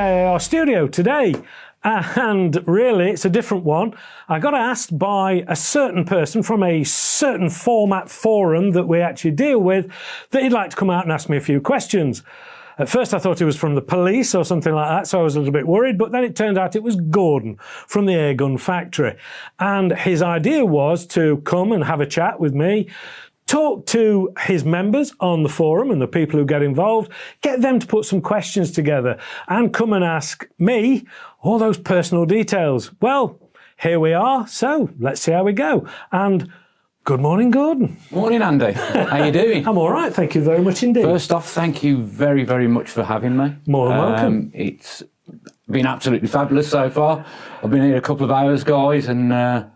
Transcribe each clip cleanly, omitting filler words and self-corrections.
AAR studio today, and really it's a different one. I got asked by a certain person from a certain format forum that we actually deal with that he'd like to come out and ask me a few questions. At first I thought it was from the police or something like that, so I was a little bit worried, but then it turned out it was Gordon from the Airgun Factory. And his idea was to come and have a chat with me, talk to his members on the forum and the people who get involved, get them to put some questions together and come and ask me all those personal details. Well, here we are, so let's see how we go. And good morning, Gordon. Morning, Andy. How you doing? I'm all right, thank you very much indeed. First off, thank you very, very much for having me. More than welcome. It's been absolutely fabulous so far. I've been here a couple of hours, guys, and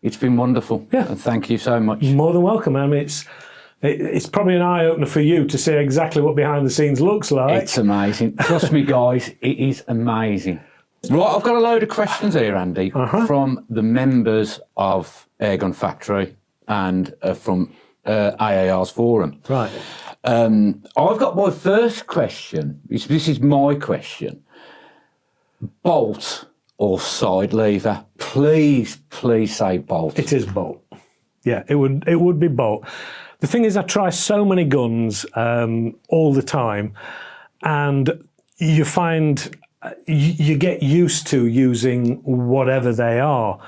it's been wonderful. Yeah. And thank you so much. More than welcome. I mean, it's probably an eye-opener for you to see exactly what behind the scenes looks like. It's amazing. Trust me, guys, it is amazing. Right, I've got a load of questions here, Andy, from the members of Airgun Factory and from AAR's forum. Right. I've got my first question. This is my question. Bolt or side lever? Please, please say bolt. It is bolt. Yeah, it would be bolt. The thing is, I try so many guns all the time, and you find you get used to using whatever they are.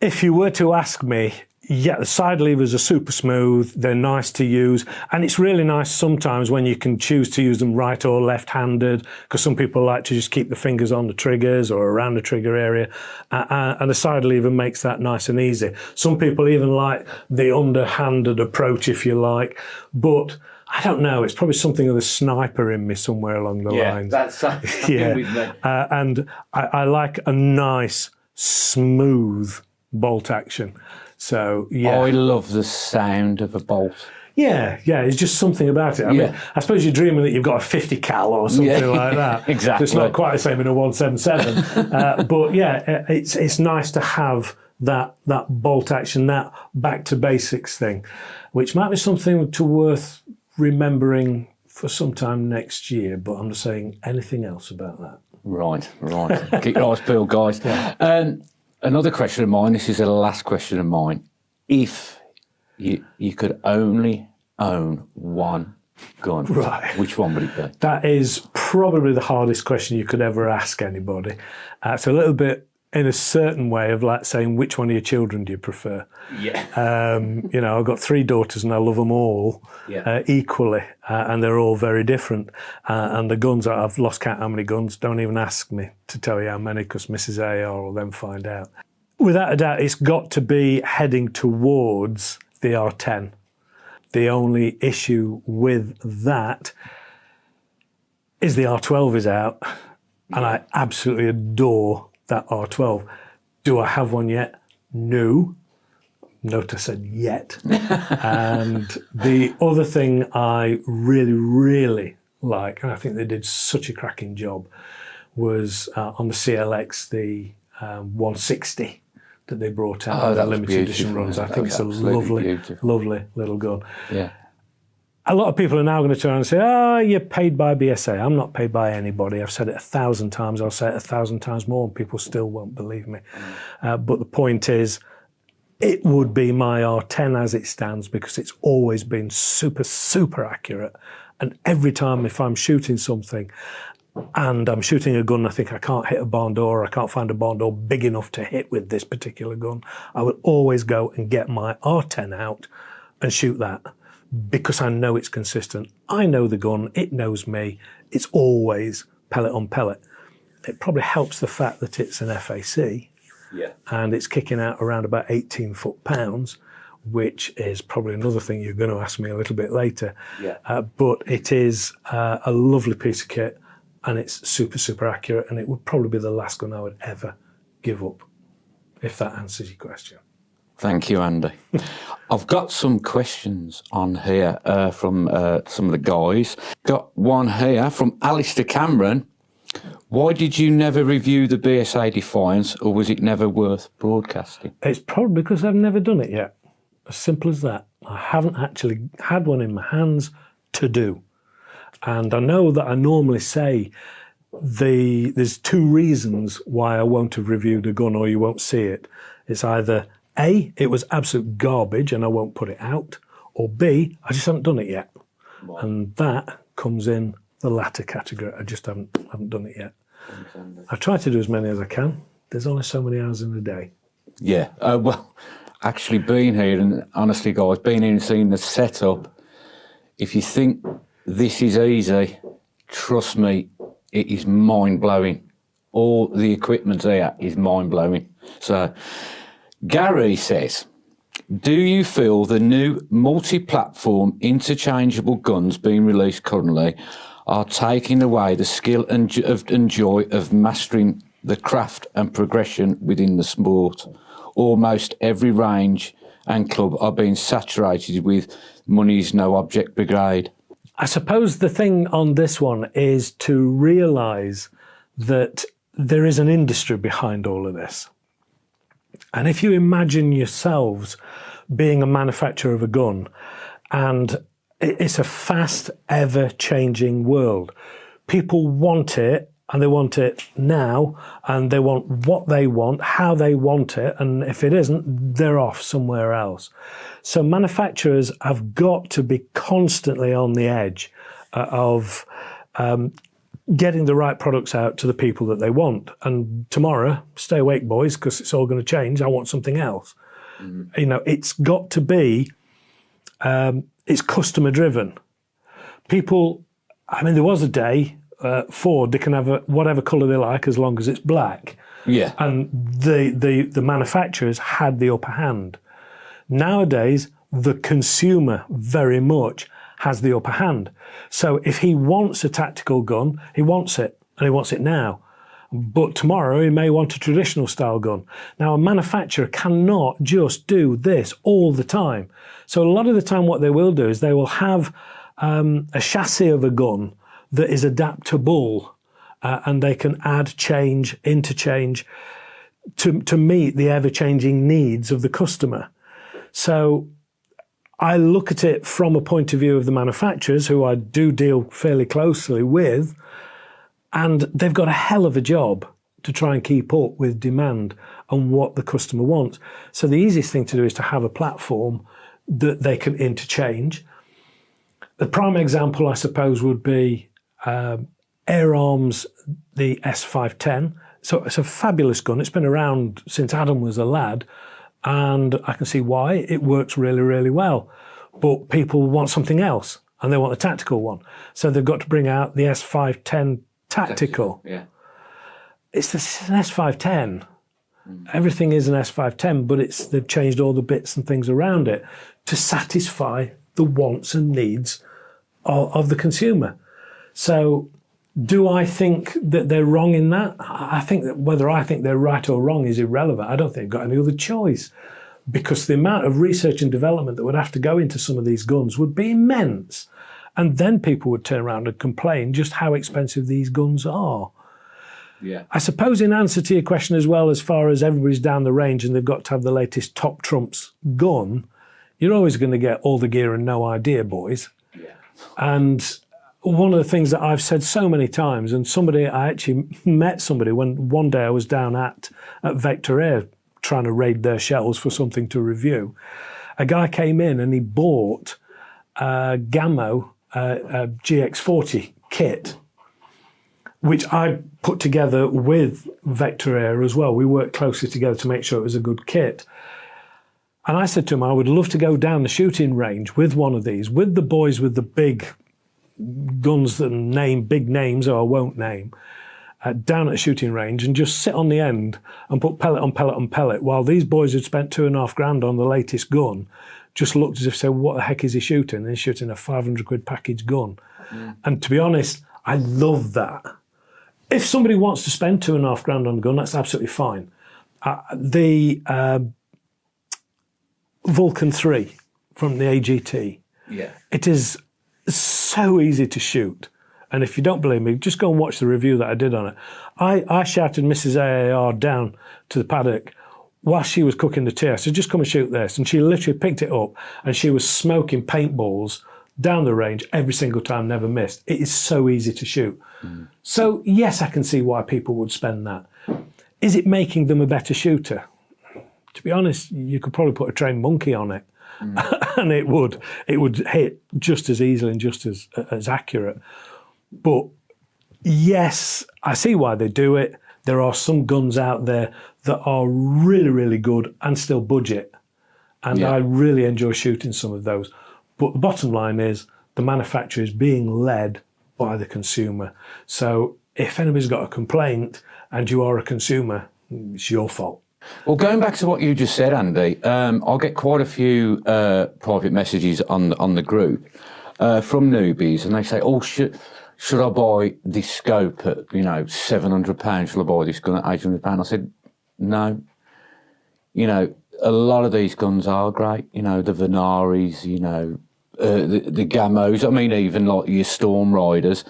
If you were to ask me, yeah, the side levers are super smooth, they're nice to use, and it's really nice sometimes when you can choose to use them right or left-handed, because some people like to just keep the fingers on the triggers or around the trigger area, and the side lever makes that nice and easy. Some people even like the underhanded approach, if you like, but I don't know, it's probably something of the sniper in me somewhere along the lines. That's yeah, with me. and I like a nice, smooth bolt action. So, yeah. I love the sound of a bolt. Yeah, it's just something about it. I mean, I suppose you're dreaming that you've got a 50 cal or something like that. Exactly. So it's not quite the same in a 177. But yeah, it's nice to have that bolt action, that back to basics thing, which might be something worth remembering for some time next year. But I'm not saying anything else about that. Right. Keep your eyes peeled, guys. Yeah. Another question of mine, this is the last question of mine. If you could only own one gun, right, which one would it be? That is probably the hardest question you could ever ask anybody. It's a little bit in a certain way of like saying, which one of your children do you prefer? Yeah. You know, I've got 3 daughters and I love them all equally, and they're all very different. And the guns, I've lost count how many guns. Don't even ask me to tell you how many, because Mrs AAR will then find out. Without a doubt, it's got to be heading towards the R10. The only issue with that is the R12 is out, and I absolutely adore that R12. Do I have one yet? No. Note I said yet. And the other thing I really, really like, and I think they did such a cracking job, was on the CLX, the 160 that they brought out, the limited edition runs. I think it's a lovely, lovely little gun. Yeah. A lot of people are now going to turn and say, oh, you're paid by BSA. I'm not paid by anybody. I've said it 1,000 times. I'll say it 1,000 times more, and people still won't believe me. But the point is, it would be my R10 as it stands, because it's always been super, super accurate. And every time if I'm shooting something and I'm shooting a gun, I think I can't hit a barn door, or I can't find a barn door big enough to hit with this particular gun, I will always go and get my R10 out and shoot that, because I know it's consistent. I know the gun, it knows me. It's always pellet on pellet. It probably helps the fact that it's an FAC, and it's kicking out around about 18 foot-pounds, which is probably another thing you're going to ask me a little bit later. But it is a lovely piece of kit, and it's super, super accurate, and it would probably be the last gun I would ever give up, if that answers your question. Thank you, Andy. I've got some questions on here from some of the guys. Got one here from Alistair Cameron. Why did you never review the BSA Defiance, or was it never worth broadcasting? It's probably because I've never done it yet. As simple as that. I haven't actually had one in my hands to do. And I know that I normally say there's two reasons why I won't have reviewed a gun or you won't see it. It's either A, it was absolute garbage and I won't put it out, or B, I just haven't done it yet. Wow. And that comes in the latter category. I just haven't done it yet. I try to do as many as I can. There's only so many hours in a day. Yeah. Well, actually being here, and honestly, guys, being here and seeing the setup, if you think this is easy, trust me, it is mind-blowing. All the equipment here is mind-blowing. So, Gary says, do you feel the new multi-platform interchangeable guns being released currently are taking away the skill and joy of mastering the craft and progression within the sport? Almost every range and club are being saturated with money's no object brigade. I suppose the thing on this one is to realise that there is an industry behind all of this. And if you imagine yourselves being a manufacturer of a gun, and it's a fast, ever-changing world. People want it, and they want it now, and they want what they want, how they want it, and if it isn't, they're off somewhere else. So manufacturers have got to be constantly on the edge of getting the right products out to the people that they want. And tomorrow, stay awake, boys, because it's all going to change. I want something else. You know, it's got to be, it's customer driven. People, I mean, there was a day, Ford, they can have whatever colour they like as long as it's black. Yeah. And the manufacturers had the upper hand. Nowadays, the consumer very much has the upper hand. So if he wants a tactical gun, he wants it, and he wants it now. But tomorrow he may want a traditional style gun. Now, a manufacturer cannot just do this all the time. So a lot of the time what they will do is they will have a chassis of a gun that is adaptable, and they can add, change, interchange to meet the ever-changing needs of the customer. So I look at it from a point of view of the manufacturers, who I do deal fairly closely with, and they've got a hell of a job to try and keep up with demand and what the customer wants. So the easiest thing to do is to have a platform that they can interchange. The prime example, I suppose, would be Air Arms, the S510. So it's a fabulous gun. It's been around since Adam was a lad, and I can see why. It works really, really well. But people want something else, and they want a tactical one. So they've got to bring out the S510 Tactical. Yeah. It's an S510. Everything is an S510, but they've changed all the bits and things around it to satisfy the wants and needs of the consumer. So do I think that they're wrong in that? I think that whether I think they're right or wrong is irrelevant. I don't think they've got any other choice, because the amount of research and development that would have to go into some of these guns would be immense. And then people would turn around and complain just how expensive these guns are. Yeah. I suppose in answer to your question as well, as far as everybody's down the range and they've got to have the latest top trumps gun, you're always going to get all the gear and no idea, boys. Yeah. And one of the things that I've said so many times, and I actually met somebody when one day I was down at Mr AAR trying to raid their shelves for something to review. A guy came in and he bought a Gammo GX40 kit, which I put together with Mr AAR as well. We worked closely together to make sure it was a good kit. And I said to him, I would love to go down the shooting range with one of these, with the boys with the big guns that name big names, or I won't name, down at the shooting range, and just sit on the end and put pellet on pellet on pellet, while these boys had spent £2,500 on the latest gun just looked as if, say, what the heck is he shooting? And he's shooting a £500 package gun. And to be honest, I love that. If somebody wants to spend £2,500 on a gun, that's absolutely fine. The Vulcan 3 from the AGT, Yeah. it is so easy to shoot. And if you don't believe me, just go and watch the review that I did on it. I shouted Mrs AAR down to the paddock while she was cooking the tea. I said, just come and shoot this. And she literally picked it up and she was smoking paintballs down the range every single time, never missed. It is so easy to shoot. So yes, I can see why people would spend that. Is it making them a better shooter? To be honest, you could probably put a trained monkey on it, and it would hit just as easily and just as accurate. But yes, I see why they do it. There are some guns out there that are really, really good and still budget. And I really enjoy shooting some of those. But the bottom line is the manufacturer is being led by the consumer. So if anybody's got a complaint and you are a consumer, it's your fault. Well, going back to what you just said, Andy, I'll get quite a few private messages on the group from newbies, and they say, "Oh, should I buy this scope at £700? Should I buy this gun at £800?" I said, "No. A lot of these guns are great. The Venaris, the Gamos. I mean, even like your Storm Riders.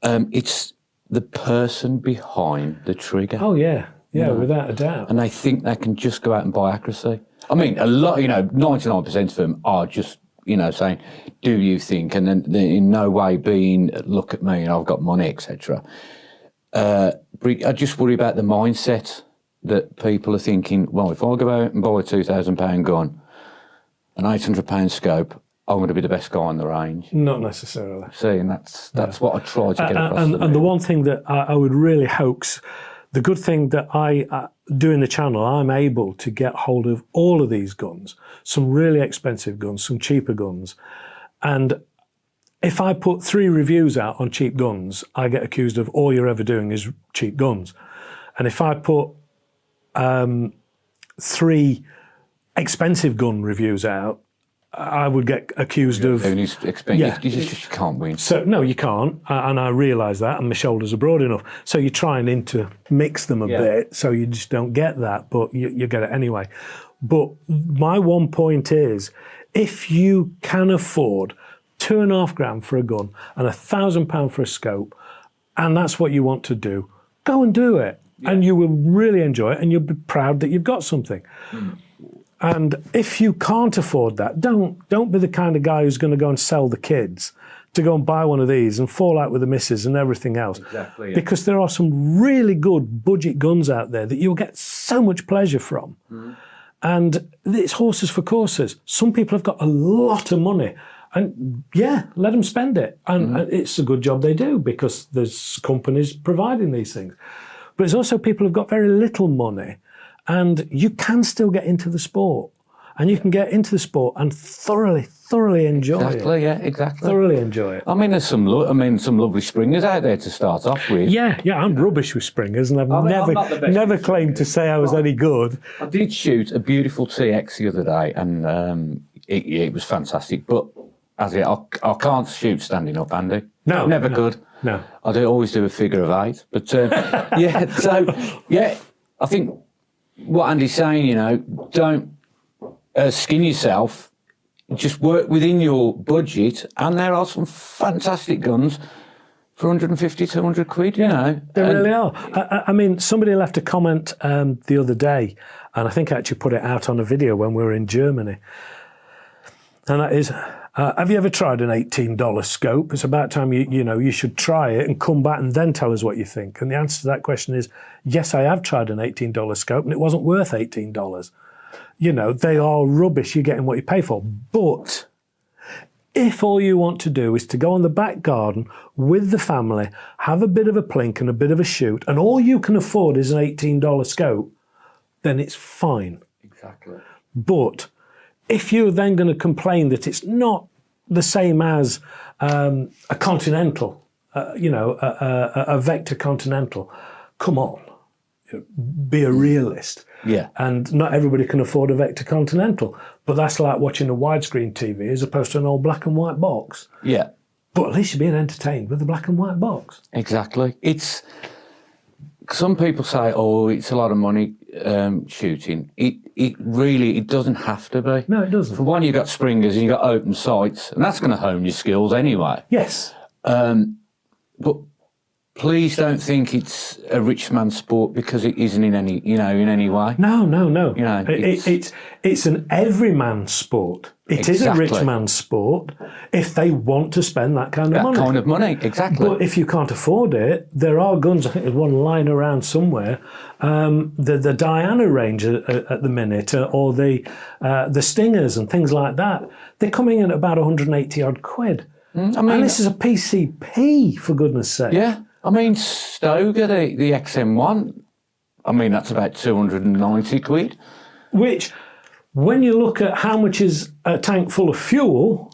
It's the person behind the trigger. Oh yeah, without a doubt. And they think they can just go out and buy accuracy. I mean, a lot. 99% of them are just saying, "Do you think?" And then they're in no way being, "Look at me, I've got money, etc." I just worry about the mindset that people are thinking, well, if I go out and buy a £2,000 gun, an £800 scope, I'm going to be the best guy on the range. Not necessarily. See, and that's what I try to get across. And the one thing that I would really hoax, the good thing that I do in the channel, I'm able to get hold of all of these guns, some really expensive guns, some cheaper guns. And if I put 3 reviews out on cheap guns, I get accused of all you're ever doing is cheap guns. And if I put 3 expensive gun reviews out, I would get accused of... You just can't win. So, no, you can't, and I realise that, and my shoulders are broad enough. So you're trying to mix them a bit, so you just don't get that, but you get it anyway. But my one point is, if you can afford £2,500 for a gun and £1,000 for a scope, and that's what you want to do, go and do it. And you will really enjoy it, and you'll be proud that you've got something. And if you can't afford that, don't be the kind of guy who's going to go and sell the kids to go and buy one of these and fall out with the missus and everything else. Exactly. Yeah. Because there are some really good budget guns out there that you'll get so much pleasure from. And it's horses for courses. Some people have got a lot of money. And let them spend it. And it's a good job they do, because there's companies providing these things. But there's also people who've got very little money, and you can still get into the sport. And you can get into the sport and thoroughly enjoy it. Exactly, yeah, exactly. Thoroughly enjoy it. I mean, there's some lovely springers out there to start off with. Yeah, I'm rubbish with springers, and I've never claimed to say I was any good. I did shoot a beautiful TX the other day, and it was fantastic. But I can't shoot standing up, Andy. No, never could. No, I always do a figure of 8. But I think what Andy's saying, don't skin yourself. Just work within your budget, and there are some fantastic guns for 150, 200 quid. They really are. I mean, somebody left a comment the other day, and I think I actually put it out on a video when we were in Germany. And that is, have you ever tried an $18 scope? It's about time you should try it and come back and then tell us what you think. And the answer to that question is, yes, I have tried an $18 scope, and it wasn't worth $18. They are rubbish. You're getting what you pay for. But if all you want to do is to go on the back garden with the family, have a bit of a plink and a bit of a shoot, and all you can afford is an $18 scope, then it's fine. Exactly. But if you're then going to complain that it's not the same as a Continental, a Vector Continental, come on, be a realist. Yeah. And not everybody can afford a Vector Continental, but that's like watching a widescreen TV as opposed to an old black and white box. Yeah. But at least you're being entertained with a black and white box. Exactly. Some people say, oh, it's a lot of money shooting. It really doesn't have to be. No, it doesn't. For one, you've got springers and you've got open sights, and that's going to hone your skills anyway. Yes. But please don't think it's a rich man's sport, because it isn't in any, in any way. No. You know, It's an everyman sport. It is a rich man's sport if they want to spend that kind of money. That kind of money, exactly. But if you can't afford it, there are guns. I think there's one lying around somewhere. The Diana range at the minute, or the Stingers and things like that. They're coming in at about 180 odd quid. And this is a PCP, for goodness sake. Yeah. I mean, Stoker, the XM1, I mean, that's about 290 quid. Which, when you look at how much is a tank full of fuel...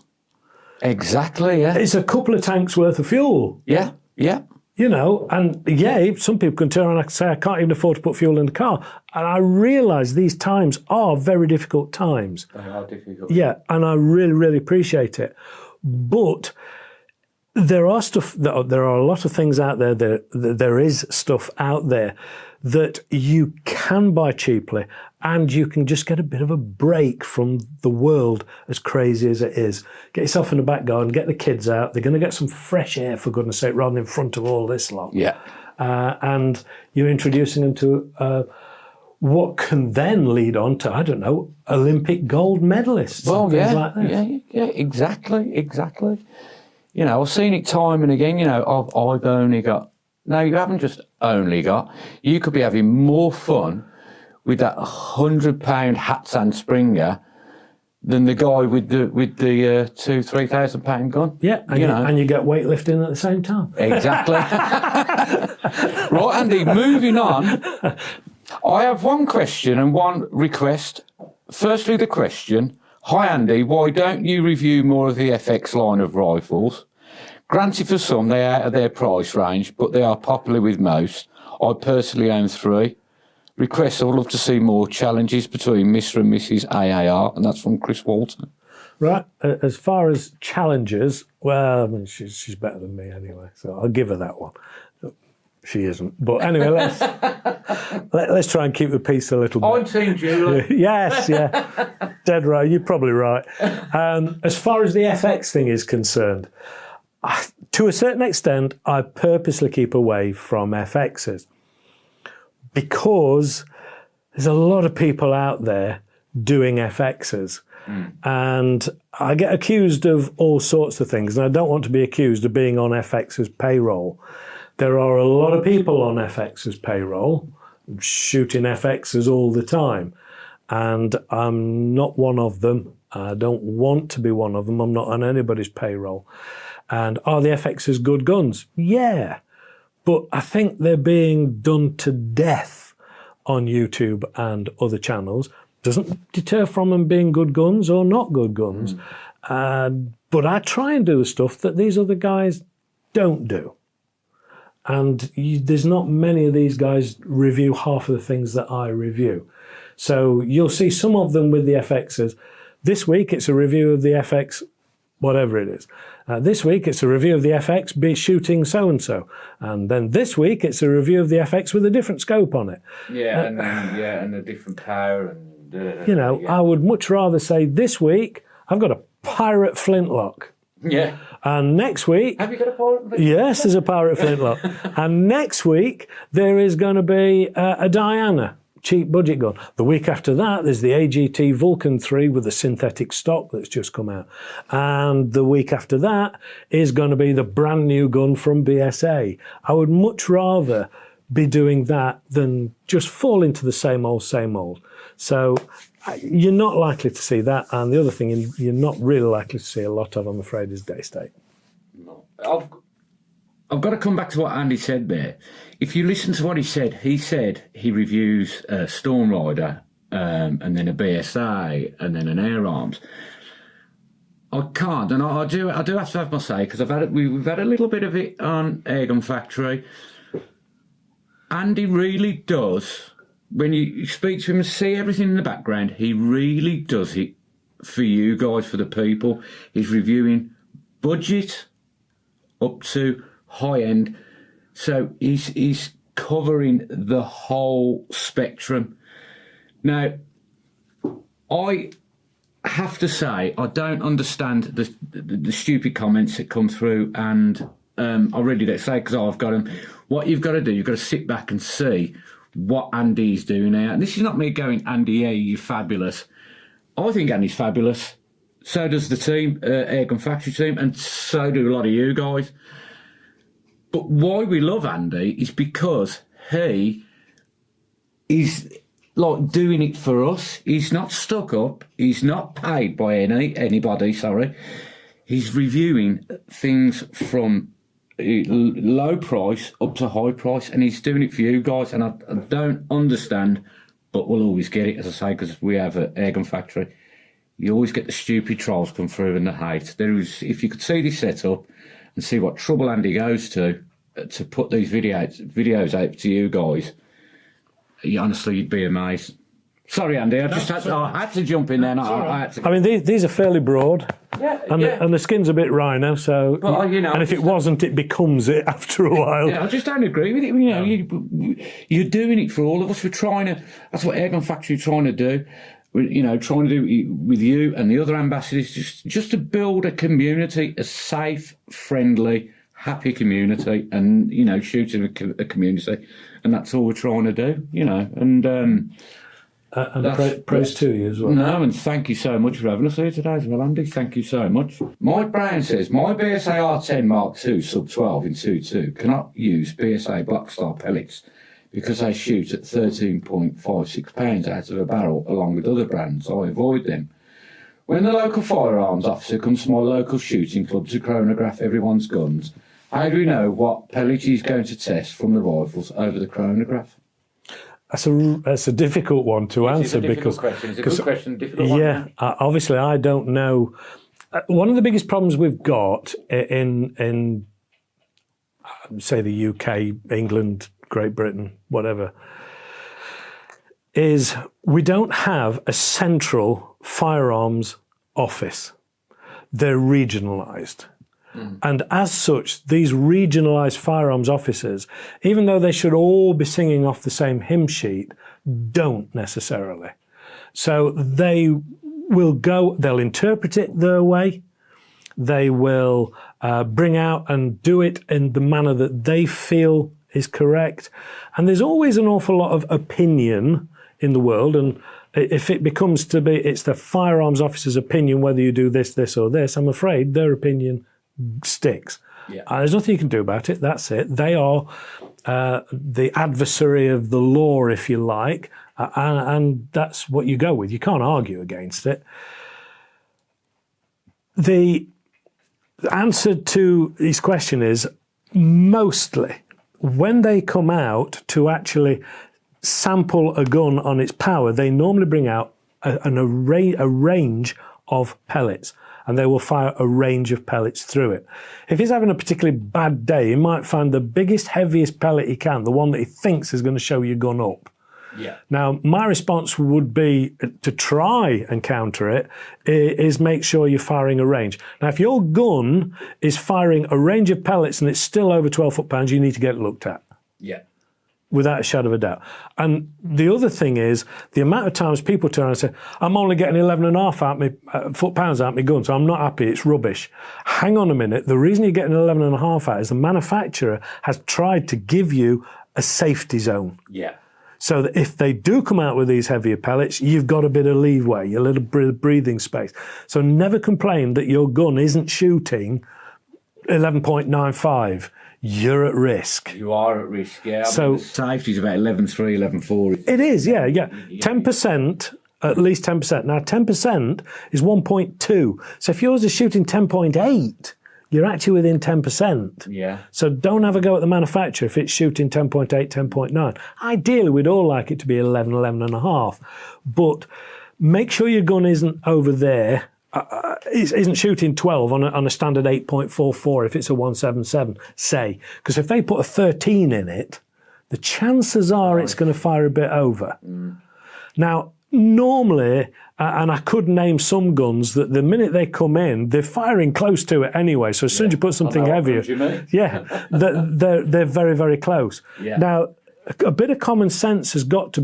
Exactly, yeah. It's a couple of tanks worth of fuel. Yeah, yeah. You know, and some people can turn around and say, I can't even afford to put fuel in the car. And I realise these times are very difficult times. They are difficult. Yeah, and I really, really appreciate it. But there are a lot of things out there. There is stuff out there that you can buy cheaply, and you can just get a bit of a break from the world, as crazy as it is. Get yourself in the back garden, get the kids out. They're going to get some fresh air, for goodness sake, rather than in front of all this lot. Yeah. And you're introducing them to what can then lead on to, I don't know, Olympic gold medalists. Well, and things like this. Yeah, exactly. You know, I've seen it time and again. You know, I've only got... No, you haven't just only got. You could be having more fun with that £100 Hatsan Springer than the guy with the £2,000-3,000 gun. Yeah, and you get weightlifting at the same time. Exactly. Right, Andy, moving on. I have one question and one request. Firstly, the question: hi, Andy, why don't you review more of the FX line of rifles? Granted, for some, they are out of their price range, but they are popular with most. I personally own 3. Request: I would love to see more challenges between Mr and Mrs AAR, and that's from Chris Walton. Right. As far as challenges, well, I mean, she's better than me anyway, so I'll give her that one. She isn't. But anyway, let's try and keep the peace a little bit. I'm Team Julie. Yes, yeah. Dead right. You're probably right. As far as the FX thing is concerned, to a certain extent, I purposely keep away from FXs because there's a lot of people out there doing FXs. And I get accused of all sorts of things, and I don't want to be accused of being on FX's payroll. There are a lot of people on FX's payroll shooting FXs all the time, and I'm not one of them. I don't want to be one of them. I'm not on anybody's payroll. And are the FXs good guns? Yeah. But I think they're being done to death on YouTube and other channels. Doesn't deter from them being good guns or not good guns. But I try and do the stuff that these other guys don't do. And there's not many of these guys review half of the things that I review. So you'll see some of them with the FXs. This week it's a review of the FX, whatever it is. This week it's a review of the FX be shooting so-and-so. And then this week it's a review of the FX with a different scope on it. Yeah, and a different power. And I would much rather say this week I've got a pirate flintlock. Yeah. And next week... Have you got a pirate flintlock? Yes, there's a pirate flintlock. And next week there is going to be a Diana cheap budget gun. The week after that, there's the AGT Vulcan 3 with the synthetic stock that's just come out. And the week after that is going to be the brand new gun from BSA. I would much rather be doing that than just fall into the same old, same old. So you're not likely to see that. And the other thing you're not really likely to see a lot of, I'm afraid, is Day State. No. I've got to come back to what Andy said there. If you listen to what he said he reviews Storm Rider and then a BSA and then an Air Arms. I can't, and I do have to have my say, because we've had a little bit of it on Airgun Factory. Andy really does, when you speak to him and see everything in the background, he really does it for you guys, for the people. He's reviewing budget up to high end, so he's covering the whole spectrum. Now, I have to say, I don't understand the stupid comments that come through, and I'll read it, say, because I've got them. What you've got to do, you've got to sit back and see what Andy's doing now. And this is not me going, Andy, yeah, you're fabulous. I think Andy's fabulous. So does the team, Airgun Factory team, and so do a lot of you guys. But why we love Andy is because he is like doing it for us. He's not stuck up. He's not paid by anybody. Sorry, he's reviewing things from low price up to high price, and he's doing it for you guys. And I don't understand, but we'll always get it, as I say, because we have an Airgun Factory. You always get the stupid trolls come through and the hate. If you could see this setup and see what trouble Andy goes to put these videos out to you guys, honestly, you'd be amazed. Sorry, Andy, I had to jump in there. I mean, these are fairly broad, and the skin's a bit rhino. So, and if it wasn't, it becomes it after a while. Yeah, I just don't agree with it. You're doing it for all of us. We're trying to. That's what Airgun Factory are trying to do. We're trying to do it with you and the other ambassadors, just to build a community, a safe, friendly, happy community, and shooting a community, and that's all we're trying to do. And praise to you as well. No, and thank you so much for having us here today as well, Andy. Thank you so much. Mike Brown says, my BSA R10 Mark II sub 12 in 2.2 cannot use BSA Blackstar pellets because they shoot at 13.56 pounds out of a barrel along with other brands. I avoid them. When the local firearms officer comes to my local shooting club to chronograph everyone's guns, how do we know what pellet he's going to test from the rifles over the chronograph? That's a difficult one to answer because it's a good question, difficult one. Yeah, obviously I don't know. One of the biggest problems we've got in say the UK, England, Great Britain, whatever, is we don't have a central firearms office. They're regionalised. And as such, these regionalised firearms officers, even though they should all be singing off the same hymn sheet, don't necessarily. So they'll interpret it their way. They will bring out and do it in the manner that they feel is correct. And there's always an awful lot of opinion in the world. And if it becomes to be, it's the firearms officer's opinion, whether you do this, this or this, I'm afraid their opinion sticks. Yeah. There's nothing you can do about it. That's it. They are the adversary of the law, if you like, and that's what you go with. You can't argue against it. The answer to his question is mostly when they come out to actually sample a gun on its power, they normally bring out a range of pellets. And they will fire a range of pellets through it. If he's having a particularly bad day, he might find the biggest, heaviest pellet he can, the one that he thinks is going to show your gun up. Yeah. Now, my response would be to try and counter it, is make sure you're firing a range. Now, if your gun is firing a range of pellets and it's still over 12 foot-pounds, you need to get it looked at. Yeah. Without a shadow of a doubt. And the other thing is the amount of times people turn and say, I'm only getting 11.5 foot-pounds out my gun, so I'm not happy, it's rubbish. Hang on a minute, the reason you're getting 11.5 out is the manufacturer has tried to give you a safety zone. Yeah. So that if they do come out with these heavier pellets, you've got a bit of leeway, a little breathing space. So never complain that your gun isn't shooting 11.95. You're at risk. You are at risk, yeah. So the safety's about 11.3, 11.4. It is, yeah. 10%, at least 10%. Now, 10% is 1.2. So if yours is shooting 10.8, you're actually within 10%. Yeah. So don't have a go at the manufacturer if it's shooting 10.8, 10.9. Ideally, we'd all like it to be 11, 11.5. But make sure your gun isn't over there. Isn't shooting 12 on a standard 8.44 if it's a 177, say. Because if they put a 13 in it, the chances are it's going to fire a bit over. Now, normally, and I could name some guns that the minute they come in, they're firing close to it anyway. So as soon as you put something heavier, they're very, very close. Yeah. Now, a bit of common sense has got to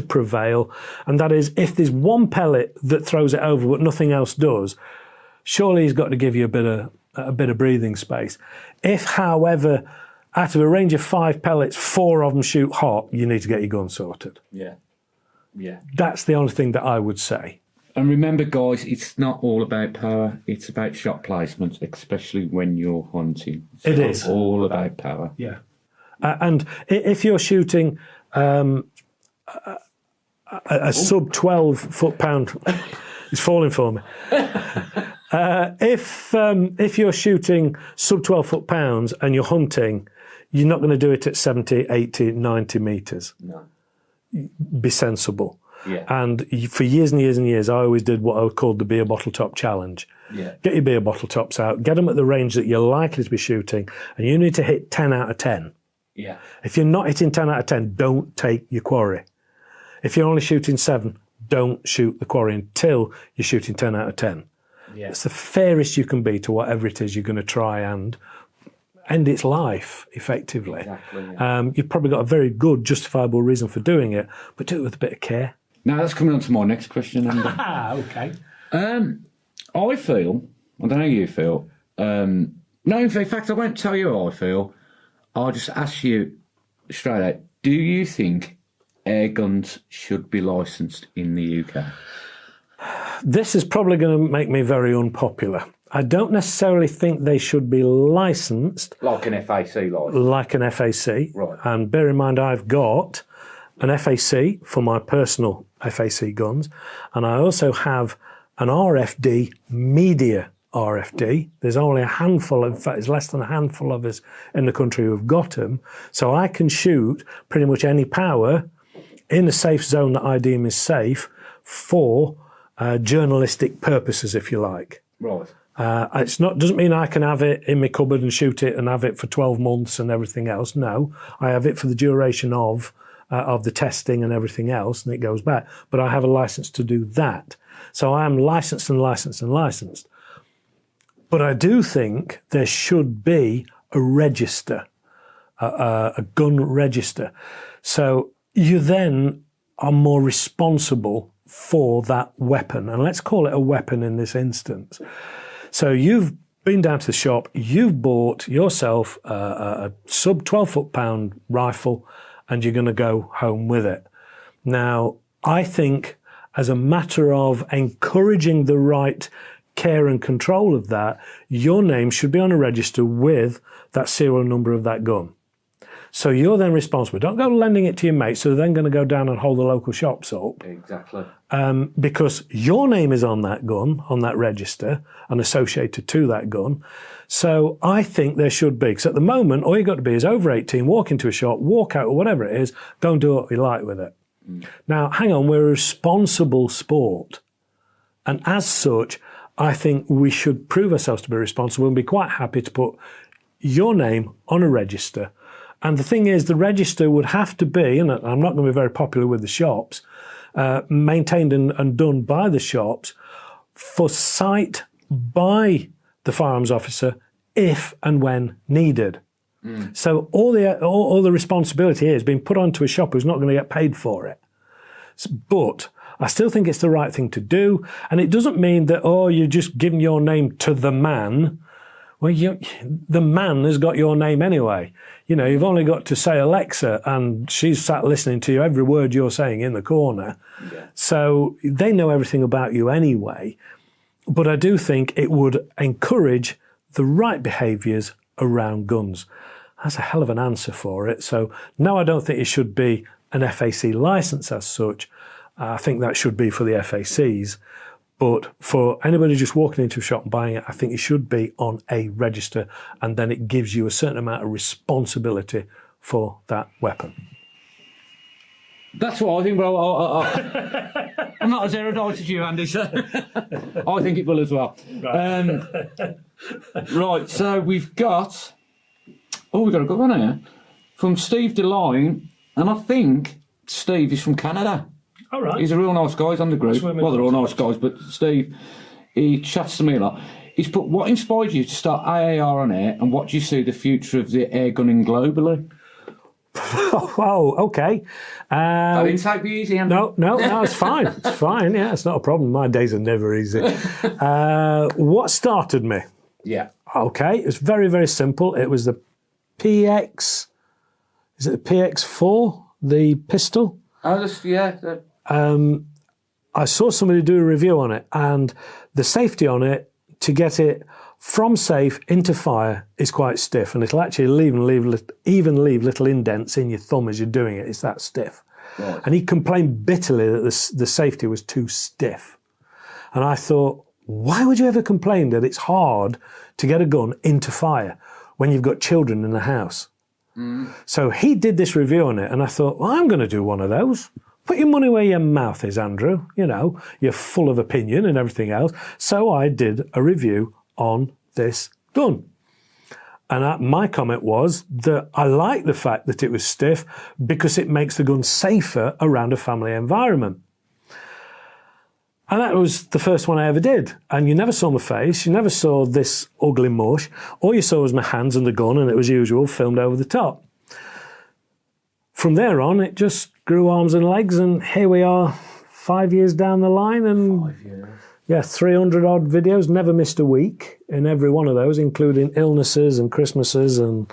prevail, and that is if there's one pellet that throws it over but nothing else does, surely he's got to give you a bit of a bit of breathing space. If, however, out of a range of 5 pellets, 4 of them shoot hot, you need to get your gun sorted. Yeah. Yeah. That's the only thing that I would say. And remember, guys, it's not all about power. It's about shot placement, especially when you're hunting. It is all about power. Yeah. And if you're shooting a sub 12 foot-pound, it's falling for me. If you're shooting sub 12 foot-pounds and you're hunting, you're not going to do it at 70, 80, 90 metres. No. Be sensible. Yeah. And for years and years and years, I always did what I called the beer bottle top challenge. Yeah. Get your beer bottle tops out, get them at the range that you're likely to be shooting, and you need to hit 10 out of 10. Yeah. If you're not hitting 10 out of 10, don't take your quarry. If you're only shooting 7, don't shoot the quarry until you're shooting 10 out of 10. Yeah. It's the fairest you can be to whatever it is you're going to try and end its life, effectively. Exactly, yeah. You've probably got a very good, justifiable reason for doing it, but do it with a bit of care. Now, that's coming on to my next question, Andy. Okay. I feel, I don't know how you feel, no, in fact, I won't tell you how I feel. I'll just ask you straight out, do you think air guns should be licensed in the UK? This is probably going to make me very unpopular. I don't necessarily think they should be licensed. Like an FAC license? Like an FAC. Right. And bear in mind, I've got an FAC for my personal FAC guns, and I also have an RFD, media RFD. There's only a handful, in fact, it's less than a handful of us in the country who've got them. So I can shoot pretty much any power in a safe zone that I deem is safe for journalistic purposes, if you like. Right. It's not doesn't mean I can have it in my cupboard and shoot it and have it for 12 months and everything else. No, I have it for the duration of the testing and everything else, and it goes back. But I have a license to do that. So I am licensed and licensed and licensed. But I do think there should be a register, a gun register. So you then are more responsible for that weapon. And let's call it a weapon in this instance. So you've been down to the shop, you've bought yourself a sub 12 foot-pound rifle, and you're going to go home with it. Now, I think as a matter of encouraging the right care and control of that, your name should be on a register with that serial number of that gun. So you're then responsible. Don't go lending it to your mates who are then going to go down and hold the local shops up. Exactly. Because your name is on that gun, on that register, and associated to that gun. So I think there should be. Because at the moment, all you've got to be is over 18, walk into a shop, walk out, or whatever it is, go and do what you like with it. Mm. Now, hang on, we're a responsible sport. And as such, I think we should prove ourselves to be responsible and be quite happy to put your name on a register. And the thing is, the register would have to be, and I'm not going to be very popular with the shops, maintained and done by the shops for sight by the firearms officer if and when needed. Mm. So all the responsibility is being put onto a shop who's not going to get paid for it. But I still think it's the right thing to do. And it doesn't mean that, you're just giving your name to the man. Well, the man has got your name anyway. You know, you've only got to say Alexa, and she's sat listening to you every word you're saying in the corner. Yeah. So they know everything about you anyway. But I do think it would encourage the right behaviours around guns. That's a hell of an answer for it. So no, I don't think it should be an FAC licence as such. I think that should be for the FACs. But for anybody just walking into a shop and buying it, I think it should be on a register, and then it gives you a certain amount of responsibility for that weapon. That's what I think. Well, I'm not as erudite as you, Andy, so I think it will as well. Right, right, so we've got a good one here from Steve DeLine, and I think Steve is from Canada. All right. He's a real nice guy. He's on the group. Well, they're all nice guys, but Steve, he chats to me a lot. He's put, what inspired you to start AAR on air, and what do you see the future of the air gunning globally? Oh, okay. I didn't take the easy hand. No, it's fine. It's fine. Yeah, it's not a problem. My days are never easy. What started me? Yeah. Okay, it was very, very simple. It was the PX, is it the PX4, the pistol? Oh, that's, yeah. I saw somebody do a review on it, and the safety on it, to get it from safe into fire, is quite stiff, and it'll actually even leave little indents in your thumb as you're doing it. It's that stiff. Right. And he complained bitterly that the safety was too stiff. And I thought, why would you ever complain that it's hard to get a gun into fire when you've got children in the house? So he did this review on it, and I thought, well, I'm going to do one of those. Put your money where your mouth is, Andrew. You know, you're full of opinion and everything else. So I did a review on this gun. And my comment was that I like the fact that it was stiff because it makes the gun safer around a family environment. And that was the first one I ever did. And you never saw my face. You never saw this ugly mush. All you saw was my hands and the gun, and it was usual, filmed over the top. From there on, it just grew arms and legs, and here we are 5 years down the line. And 5 years. yeah, 300 odd videos, never missed a week in every one of those, including illnesses and Christmases and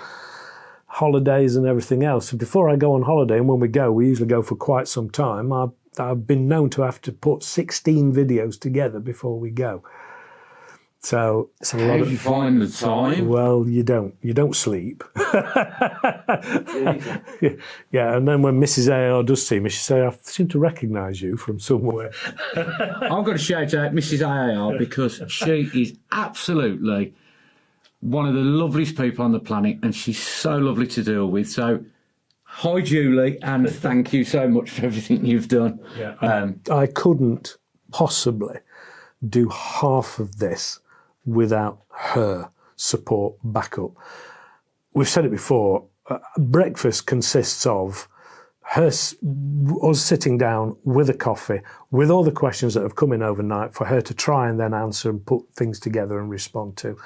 holidays and everything else. And before I go on holiday, and when we go, we usually go for quite some time, I've been known to have to put 16 videos together before we go. So it's a lot. How do you find the time? Well, you don't sleep. Yeah, and then when Mrs AAR does see me, she says, I seem to recognise you from somewhere. I've got to shout out Mrs AAR because she is absolutely one of the loveliest people on the planet, and she's so lovely to deal with. So, hi, Julie, and thank you so much for everything you've done. Yeah, I couldn't possibly do half of this without her support backup. We've said it before, breakfast consists of us sitting down with a coffee, with all the questions that have come in overnight for her to try and then answer and put things together and respond to.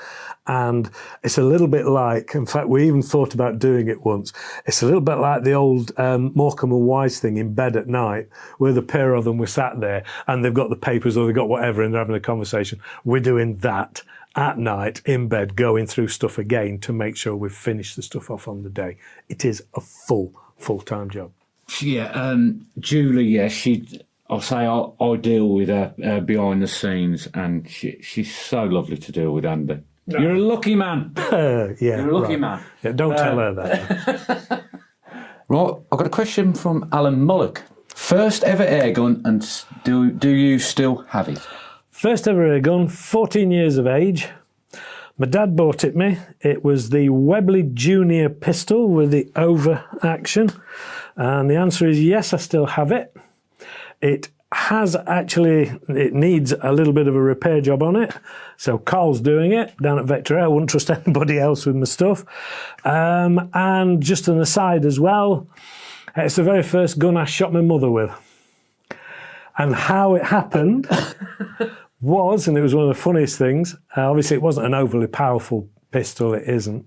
And it's a little bit like, in fact, we even thought about doing it once. It's a little bit like the old Morecambe and Wise thing in bed at night, where the pair of them were sat there and they've got the papers or they've got whatever and they're having a conversation. We're doing that at night in bed, going through stuff again to make sure we've finished the stuff off on the day. It is a full-time job. Yeah, Julie, yeah, I'll say I deal with her behind the scenes, and she's so lovely to deal with, Andy. No. You're a lucky man. Yeah, you're a lucky man. Yeah, don't tell her that. Right, I've got a question from Alan Mullock. First ever airgun, and do you still have it? First ever airgun, 14 years of age. My dad bought it me. It was the Webley Junior pistol with the over action. And the answer is yes, I still have it. It needs a little bit of a repair job on it. So Carl's doing it down at Vector Air. I wouldn't trust anybody else with my stuff. And just an aside as well, it's the very first gun I shot my mother with. And how it happened was, and it was one of the funniest things, obviously it wasn't an overly powerful pistol, it isn't.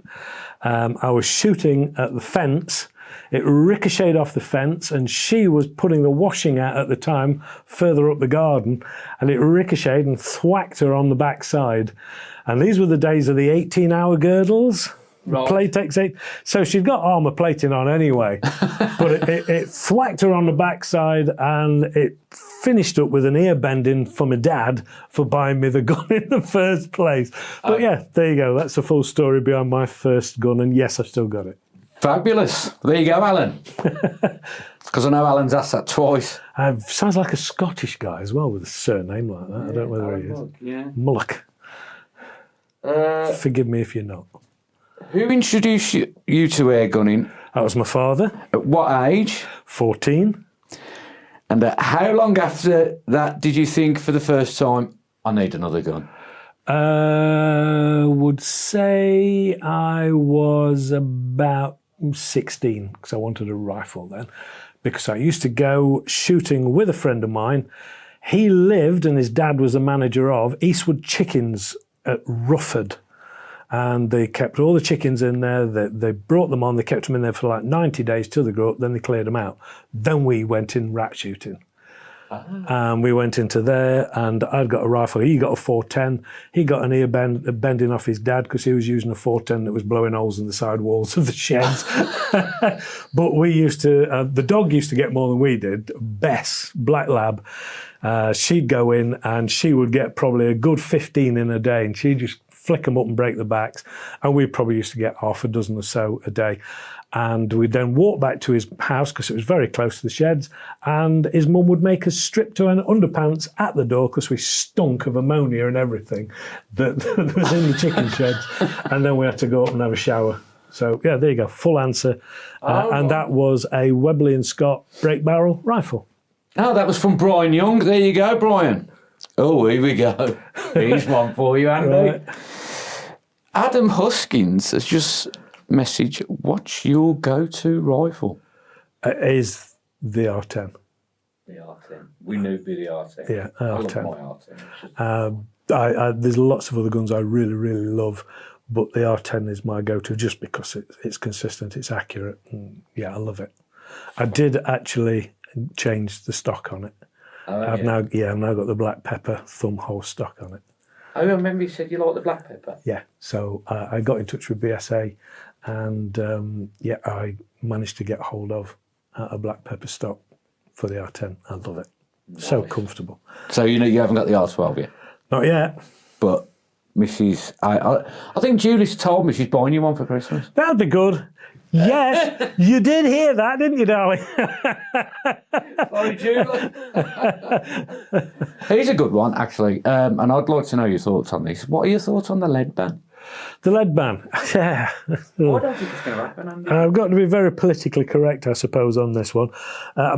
I was shooting at the fence. It ricocheted off the fence, and she was putting the washing out at the time further up the garden, and it ricocheted and thwacked her on the backside. And these were the days of the 18-hour girdles. Right. Playtex 8. So she'd got armour plating on anyway, but it thwacked her on the backside, and it finished up with an ear bending for my dad for buying me the gun in the first place. But yeah, there you go. That's the full story behind my first gun, and yes, I've still got it. Fabulous. There you go, Alan. Because I know Alan's asked that twice. Sounds like a Scottish guy as well with a surname like that. Yeah, I don't know whether he is. Yeah. Mullock. Forgive me if you're not. Who introduced you to airgunning? That was my father. At what age? 14. And how long after that did you think for the first time, I need another gun? Would say I was about 16 because I wanted a rifle then, because I used to go shooting with a friend of mine. He lived, and his dad was the manager of Eastwood Chickens at Rufford, and they kept all the chickens in there. They brought them on, they kept them in there for like 90 days till they grew up, then they cleared them out. Then we went in rat shooting. And we went into there, and I'd got a rifle. He got a 410. He got an ear bending off his dad because he was using a 410 that was blowing holes in the side walls of the sheds. But we used to, the dog used to get more than we did. Bess, black lab, she'd go in and she would get probably a good 15 in a day, and she'd just flick them up and break the backs. And we probably used to get half a dozen or so a day. And we'd then walk back to his house because it was very close to the sheds, and his mum would make us strip to an underpants at the door because we stunk of ammonia and everything that was in the chicken sheds. And then we had to go up and have a shower. So, yeah, there you go, full answer. And that was a Webley & Scott break barrel rifle. Oh, that was from Brian Young. There you go, Brian. Oh, here we go. Here's one for you, Andy. Right. Adam Huskins has just messaged, what's your go-to rifle? Is the R10. The R10. We knew it'd be the R10. Yeah, R10. I love my R10. There's lots of other guns I really, really love, but the R10 is my go-to just because it's consistent, it's accurate, and yeah, I love it. I did actually change the stock on it. I've now got the black pepper thumb hole stock on it. I remember you said you like the black pepper. Yeah, so I got in touch with BSA, and I managed to get hold of a black pepper stock for the R10. I love it. Nice. So comfortable. So you haven't got the R12 yet? Not yet. But Mrs. I think Julie's told me she's buying you one for Christmas. That'd be good. Yes, you did hear that, didn't you, darling? Sorry, Julie. Here's a good one, actually, and I'd like to know your thoughts on this. What are your thoughts on the lead ban? The lead ban? Yeah. I don't think it's going to happen, Andy. I've got to be very politically correct, I suppose, on this one.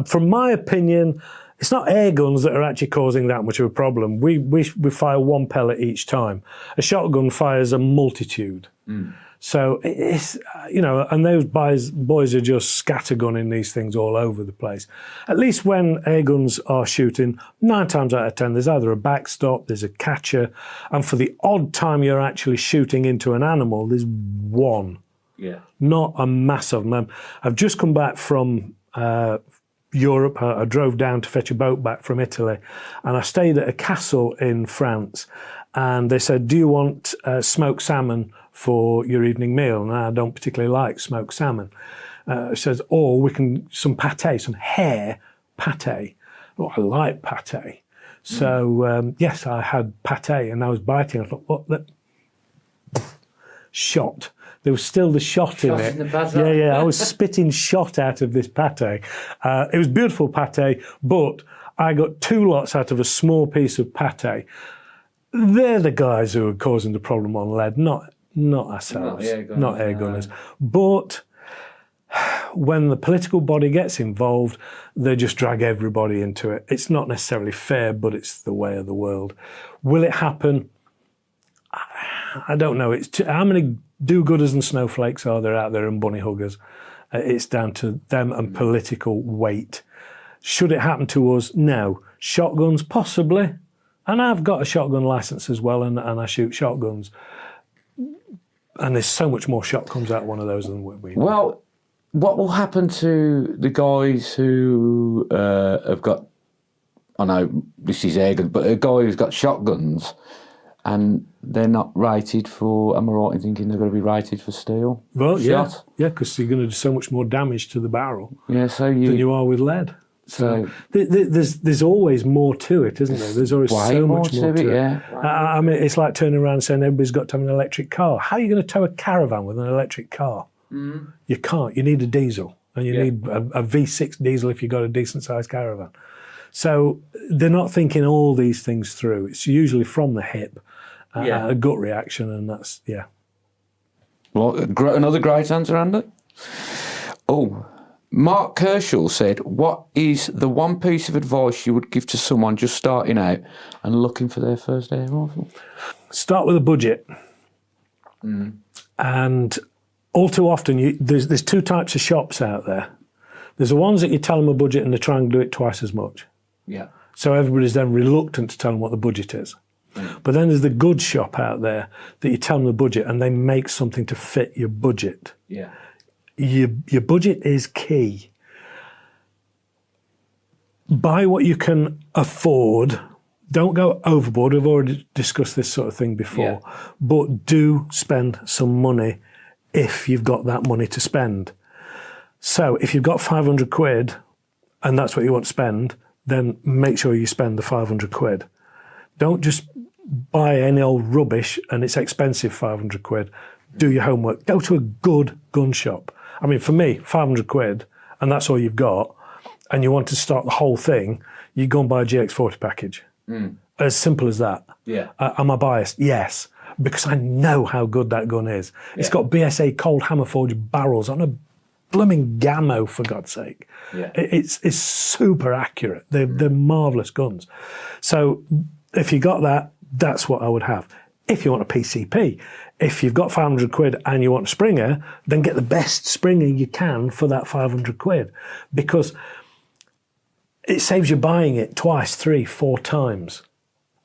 From my opinion, it's not air guns that are actually causing that much of a problem. We fire one pellet each time. A shotgun fires a multitude. Mm. So it's, and those boys are just scattergunning these things all over the place. At least when air guns are shooting, 9 times out of 10, there's either a backstop, there's a catcher, and for the odd time you're actually shooting into an animal, there's one. Yeah. Not a mass of them. I've just come back from Europe. I drove down to fetch a boat back from Italy, and I stayed at a castle in France, and they said, do you want smoked salmon for your evening meal? And I don't particularly like smoked salmon. It says, or we can, some pate, some hare pate. Oh, I like pate. So, yes, I had pate, and I was biting. I thought, what? Shot. There was still the shot in it. Yeah, I was spitting shot out of this pate. It was beautiful pate, but I got 2 lots out of a small piece of pate. They're the guys who are causing the problem on lead, not ourselves, not air gunners. But when the political body gets involved, they just drag everybody into it. It's not necessarily fair, but it's the way of the world. Will it happen? I don't know. How many do-gooders and snowflakes are there out there and bunny huggers? It's down to them and political weight. Should it happen to us? No. Shotguns, possibly. And I've got a shotgun license as well, and I shoot shotguns. And there's so much more shot comes out of one of those than we. Well, what will happen to the guys who have got, I know this is air guns, but a guy who's got shotguns and they're not rated for, am I right in thinking they're going to be rated for steel? Well, shot? Yeah, because you're going to do so much more damage to the barrel than you are with lead. So there's always more to it, isn't there? There's always so much more to it. Yeah. I mean, it's like turning around and saying everybody's got to have an electric car. How are you going to tow a caravan with an electric car? Mm. You can't. You need a diesel, and you need a V6 diesel if you've got a decent-sized caravan. So they're not thinking all these things through. It's usually from the hip, a gut reaction, and that's, Well, another great answer, Andy. Oh, Mark Kershall said, what is the one piece of advice you would give to someone just starting out and looking for their first air rifle? Start with a budget. Mm. And all too often, there's 2 types of shops out there. There's the ones that you tell them a budget and they try and do it twice as much. Yeah. So everybody's then reluctant to tell them what the budget is. Mm. But then there's the good shop out there that you tell them the budget and they make something to fit your budget. Yeah. Your budget is key. buy what you can afford. Don't go overboard. We've already discussed this sort of thing before. Yeah. But do spend some money if you've got that money to spend. So if you've got 500 quid and that's what you want to spend, then make sure you spend the 500 quid. Don't just buy any old rubbish and it's expensive 500 quid. Do your homework. Go to a good gun shop. I mean, for me, 500 quid and that's all you've got, and you want to start the whole thing, you go and buy a GX40 package. As simple as that. Yeah. Am I biased? Yes. Because I know how good that gun is. It's got BSA cold hammer forged barrels on a blooming Gammo, for God's sake. Yeah. It's super accurate. They're marvellous guns. So if you got that, that's what I would have. If you want a PCP, if you've got 500 quid and you want a Springer, then get the best Springer you can for that 500 quid. Because it saves you buying it twice, 3, 4 times.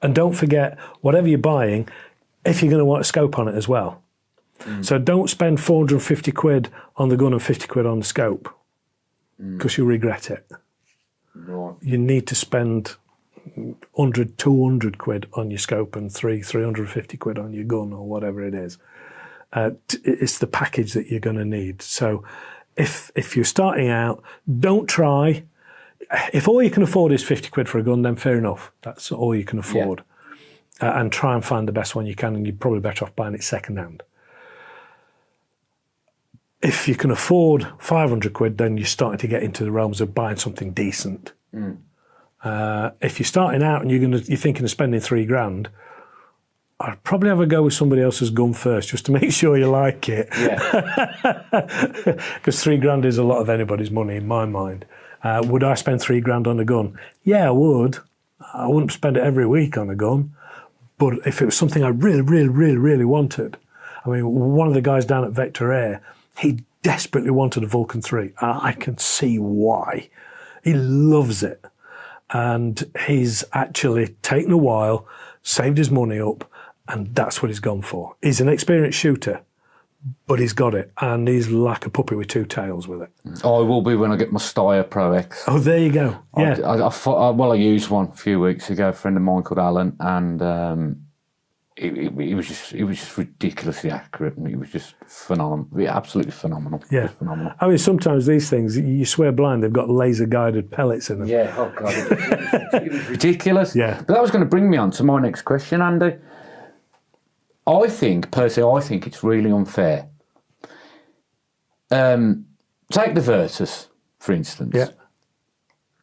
And don't forget, whatever you're buying, if you're going to want a scope on it as well. So don't spend 450 quid on the gun and 50 quid on the scope, because you'll regret it. Right. You need to spend 100, 200 quid on your scope and 350 quid on your gun or whatever it is. It's the package that you're going to need. So if you're starting out, don't try. If all you can afford is 50 quid for a gun, then fair enough. That's all you can afford. And try and find the best one you can, and you're probably better off buying it second hand. If you can afford 500 quid, then you're starting to get into the realms of buying something decent. If you're starting out and you're thinking of spending £3,000, I'd probably have a go with somebody else's gun first, just to make sure you like it. Because £3,000 is a lot of anybody's money in my mind. Would I spend £3,000 on a gun? Yeah, I would. I wouldn't spend it every week on a gun. But if it was something I really, really, really, really wanted, I mean, one of the guys down at Vector Air, he desperately wanted a Vulcan 3. I can see why. He loves it. And he's actually taken a while, saved his money up, and that's what he's gone for. He's an experienced shooter, but he's got it, and he's like a puppy with 2 tails with it. I will be when I get my Steyr Pro X. Oh, there you go. Yeah. I used one a few weeks ago. A friend of mine called Alan, and it was just ridiculously accurate, and it was just phenomenal. Absolutely phenomenal. Yeah, just phenomenal. I mean, sometimes these things, you swear blind, they've got laser guided pellets in them. Yeah. Oh God, it was ridiculous. Yeah. But that was going to bring me on to my next question, Andy. I think it's really unfair. Take the Virtus, for instance. Yeah.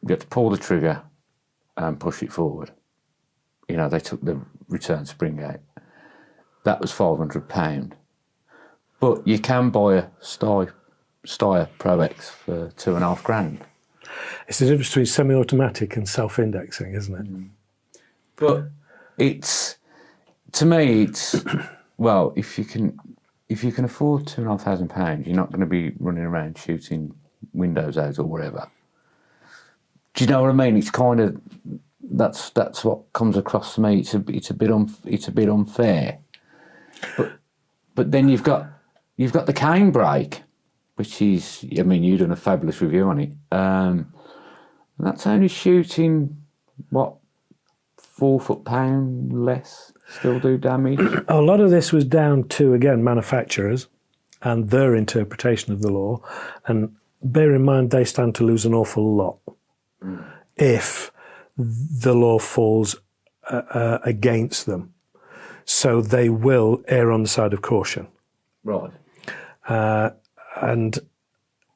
You have to pull the trigger and push it forward. You know, they took the return spring out. That was £500. But you can buy a Steyr Pro X for $2,500. It's the difference between semi-automatic and self-indexing, isn't it? But to me, it's well, if you can afford £2,500, you're not going to be running around shooting windows out or whatever. Do you know what I mean? It's kind of that's what comes across to me. It's a bit unfair. But then you've got the cane brake, which is, I mean, you've done a fabulous review on it. And that's only shooting what, 4 foot-pound less. Still do damage. A lot of this was down to, again, manufacturers and their interpretation of the law. And bear in mind, they stand to lose an awful lot if the law falls against them. So they will err on the side of caution. Right. And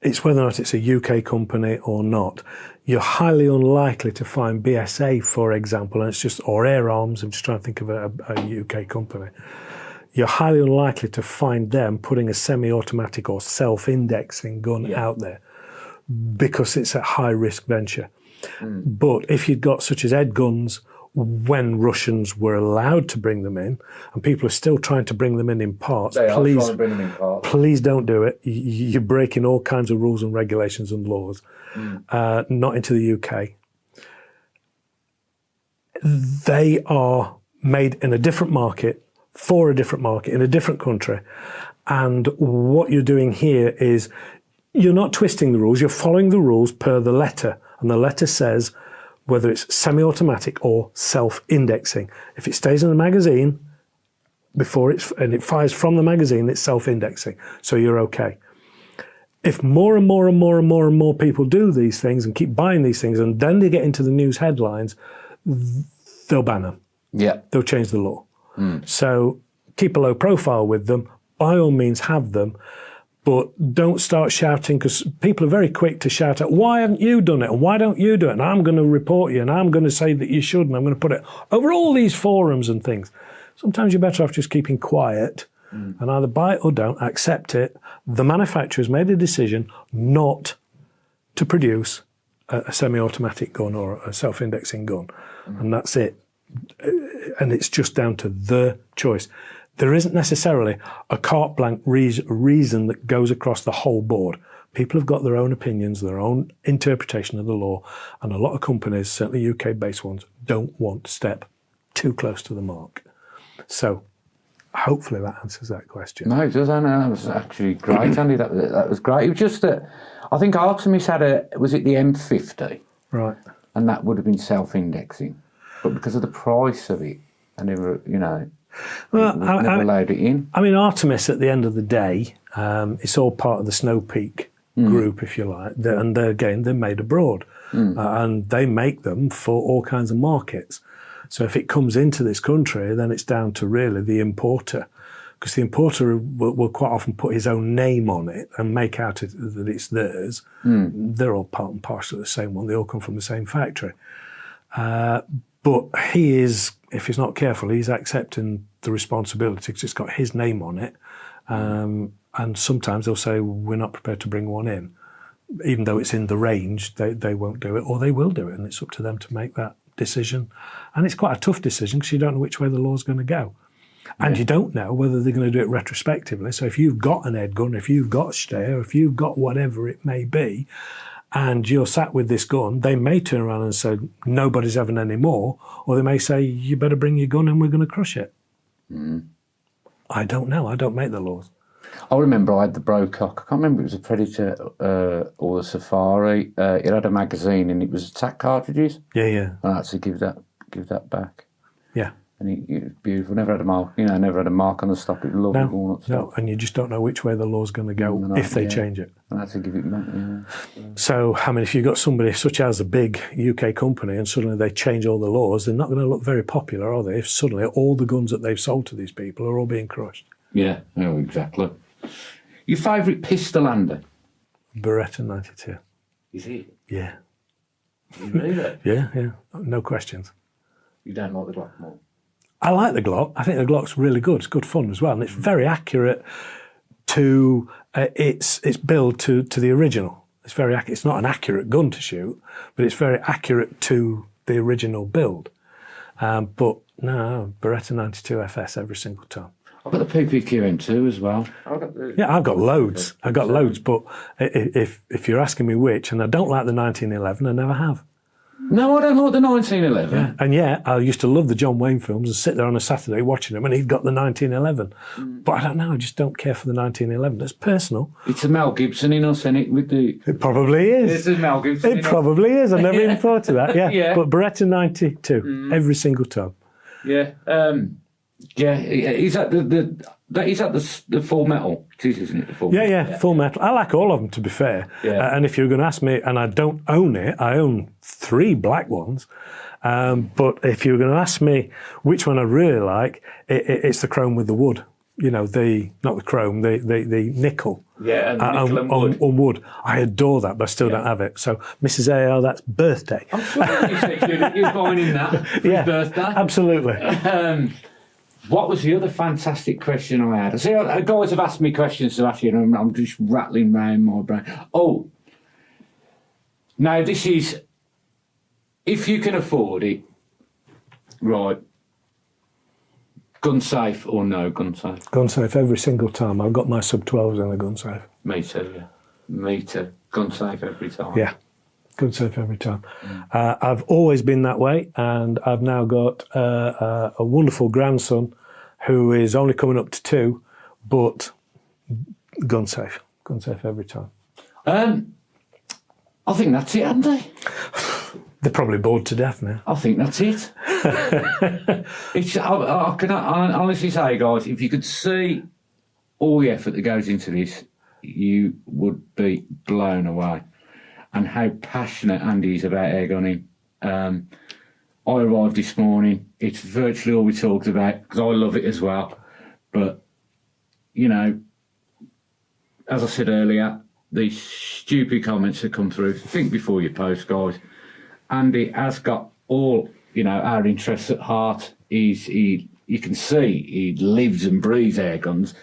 it's whether or not it's a UK company or not. You're highly unlikely to find BSA, for example, and it's just, or Air Arms, I'm just trying to think of a UK company. You're highly unlikely to find them putting a semi-automatic or self-indexing gun out there because it's a high-risk venture. But if you've got such as Ed guns, when Russians were allowed to bring them in, and people are still trying to bring them in parts, please don't do it. You're breaking all kinds of rules and regulations and laws. Not into the UK. They are made in a different market, for a different market, in a different country. And what you're doing here is you're not twisting the rules, you're following the rules per the letter. And the letter says whether it's semi-automatic or self-indexing. If it stays in the magazine and it fires from the magazine, it's self-indexing, so you're okay. If more and more and more and more and more people do these things and keep buying these things, and then they get into the news headlines, they'll ban them. Yeah. They'll change the law. So keep a low profile with them. By all means, have them. But don't start shouting, because people are very quick to shout out, why haven't you done it? And why don't you do it? And I'm going to report you, and I'm going to say that you should, and I'm going to put it over all these forums and things. Sometimes you're better off just keeping quiet and either buy it or don't, accept it. The manufacturer's made a decision not to produce a semi-automatic gun or a self-indexing gun. And that's it. And it's just down to the choice. There isn't necessarily a carte blanche reason that goes across the whole board. People have got their own opinions, their own interpretation of the law, and a lot of companies, certainly UK-based ones, don't want to step too close to the mark. So hopefully that answers that question. No, it does. I know. That was actually great, Andy. That was great. It was just that I think Artemis had was it the M50? Right. And that would have been self-indexing. But because of the price of it, I never, never allowed it in. I mean, Artemis, at the end of the day, it's all part of the Snow Peak group, if you like. And they're made abroad. And they make them for all kinds of markets. So if it comes into this country, then it's down to really the importer. Because the importer will quite often put his own name on it and make out that it's theirs. They're all part and parcel of the same one. They all come from the same factory. But he is, if he's not careful, he's accepting the responsibility because it's got his name on it. And sometimes they'll say, we're not prepared to bring one in. Even though it's in the range, they won't do it, or they will do it, and it's up to them to make that decision. And it's quite a tough decision because you don't know which way the law's going to go. And you don't know whether they're going to do it retrospectively. So if you've got an Ed gun, if you've got a Steyr, if you've got whatever it may be, and you're sat with this gun, they may turn around and say, nobody's having any more, or they may say, you better bring your gun and we're going to crush it. I don't know. I don't make the laws. I remember I had the Brocock. I can't remember if it was a Predator or the Safari. It had a magazine and it was attack cartridges. Yeah. I had to give that back. Yeah. And it was beautiful. Never had a mark. Never had a mark on the stock. It loved it going up. No, and you just don't know which way the law's going to go if they change it. I had to give it back. So, I mean, if you've got somebody such as a big UK company and suddenly they change all the laws, they're not going to look very popular, are they? If suddenly all the guns that they've sold to these people are all being crushed. Yeah, exactly. Your favourite pistol, Andy? Beretta 92. Is it? Yeah. You really? Yeah. No questions. You don't like the Glock more? I like the Glock. I think the Glock's really good. It's good fun as well, and it's very accurate to its build to the original. It's very accurate. It's not an accurate gun to shoot, but it's very accurate to the original build. But no, Beretta 92 FS every single time. I've got the PPQM2 as well. I've got loads. I've got loads, but if you're asking me which, and I don't like the 1911, I never have. No, I don't like the 1911. Yeah. And yet, I used to love the John Wayne films and sit there on a Saturday watching them, and he'd got the 1911. But I don't know, I just don't care for the 1911. It's personal. It's a Mel Gibson in us, isn't it? With the... It probably is. It's a Mel Gibson. It probably is. I never even thought of that. Yeah. Yeah. But Beretta 92, every single time. Yeah. Is that the full metal? It is, isn't it? The full metal? Yeah, full metal. I like all of them, to be fair. Yeah. And if you're going to ask me, and I don't own it, I own 3 black ones. But if you're going to ask me which one I really like, it's the chrome with the wood. Not the chrome, the nickel. Yeah, and nickel and wood. On wood. I adore that, but I still don't have it. So, Mrs AAR, that's birthday. I'm sure you said you're buying in that for his birthday. Absolutely. What was the other fantastic question I had? I see, guys have asked me questions to ask you, and I'm just rattling round my brain. Oh, now this is, if you can afford it, right, gun safe or no gun safe? Gun safe every single time. I've got my sub-12s in the gun safe. Me too, yeah. Me too. Gun safe every time. Yeah. Gun safe every time. I've always been that way, and I've now got a wonderful grandson who is only coming up to 2, but gun safe every time. I think that's it, Andy. They're probably bored to death now. I think that's it. I can honestly say, guys, if you could see all the effort that goes into this, you would be blown away. And how passionate Andy is about airgunning. I arrived this morning. It's virtually all we talked about, because I love it as well. But, you know, as I said earlier, these stupid comments that come through, think before you post, guys. Andy has got all, you know, our interests at heart. You can see he lives and breathes air guns.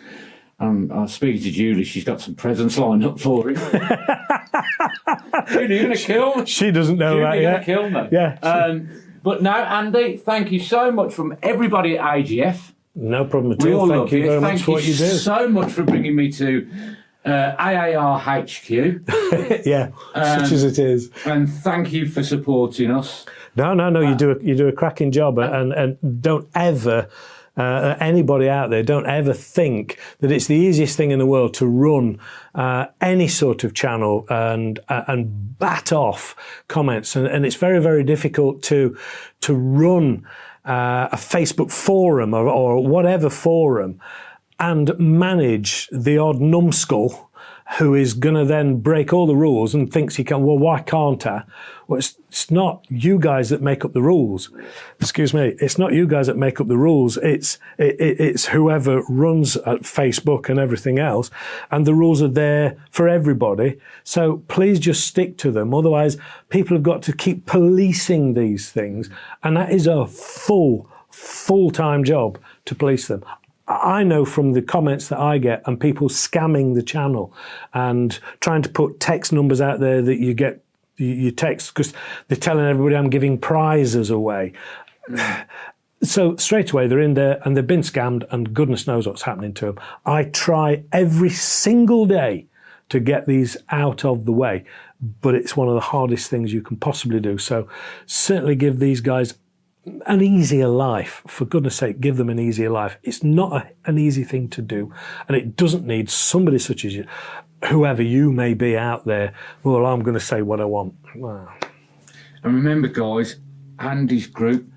And I was speaking to Julie, she's got some presents lined up for him. Julie, you're going to kill me. She doesn't know that yet. You're going to kill me. Yeah. But no, Andy, thank you so much from everybody at AGF. No problem at We all. all Thank love you you. very Thank much for what you do. so much for bringing me to AAR HQ. Yeah, such as it is. And thank you for supporting us. No. You do a cracking job, and don't ever. Anybody out there, don't ever think that it's the easiest thing in the world to run any sort of channel and bat off comments, and it's very, very difficult to run a Facebook forum or whatever forum and manage the odd numbskull who is going to then break all the rules and thinks he can. Well, why can't I? Well, it's not you guys that make up the rules. Excuse me. It's not you guys that make up the rules. It's whoever runs at Facebook and everything else, and the rules are there for everybody. So please just stick to them. Otherwise, people have got to keep policing these things, and that is a full-time job to police them. I know from the comments that I get and people scamming the channel and trying to put text numbers out there that you text because they're telling everybody I'm giving prizes away. So straight away they're in there and they've been scammed, and goodness knows what's happening to them. I try every single day to get these out of the way, but it's one of the hardest things you can possibly do. So certainly give these guys an easier life. For goodness sake, give them an easier life. It's not an easy thing to do, and it doesn't need somebody such as you, whoever you may be out there. Well, I'm going to say what I want. Wow. And remember, guys, Andy's group,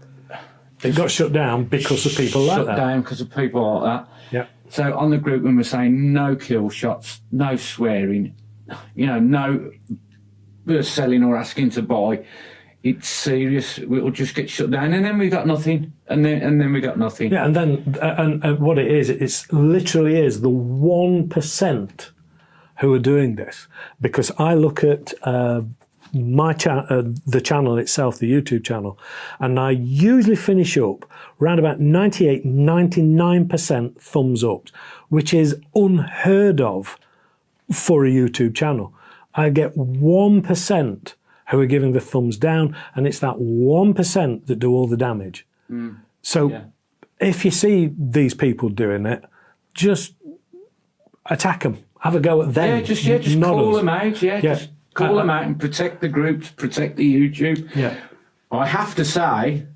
it got shut down because of people like that. Shut down because of people like that. Yeah. So on the group, when we're saying no kill shots, no swearing, you know, no selling or asking to buy, it's serious. We'll just get shut down, and then we got nothing, and then we got nothing. Yeah, and then and what it is, it's literally is the 1% who are doing this. Because I look at my the channel itself, the YouTube channel, and I usually finish up around about 98, 99% thumbs up, which is unheard of for a YouTube channel. I get 1% who are giving the thumbs down, and it's that 1% that do all the damage. So if you see these people doing it, just attack them. Have a go at them. Yeah, just call them out. Just call them out and protect the groups, protect the YouTube. Yeah. I have to say,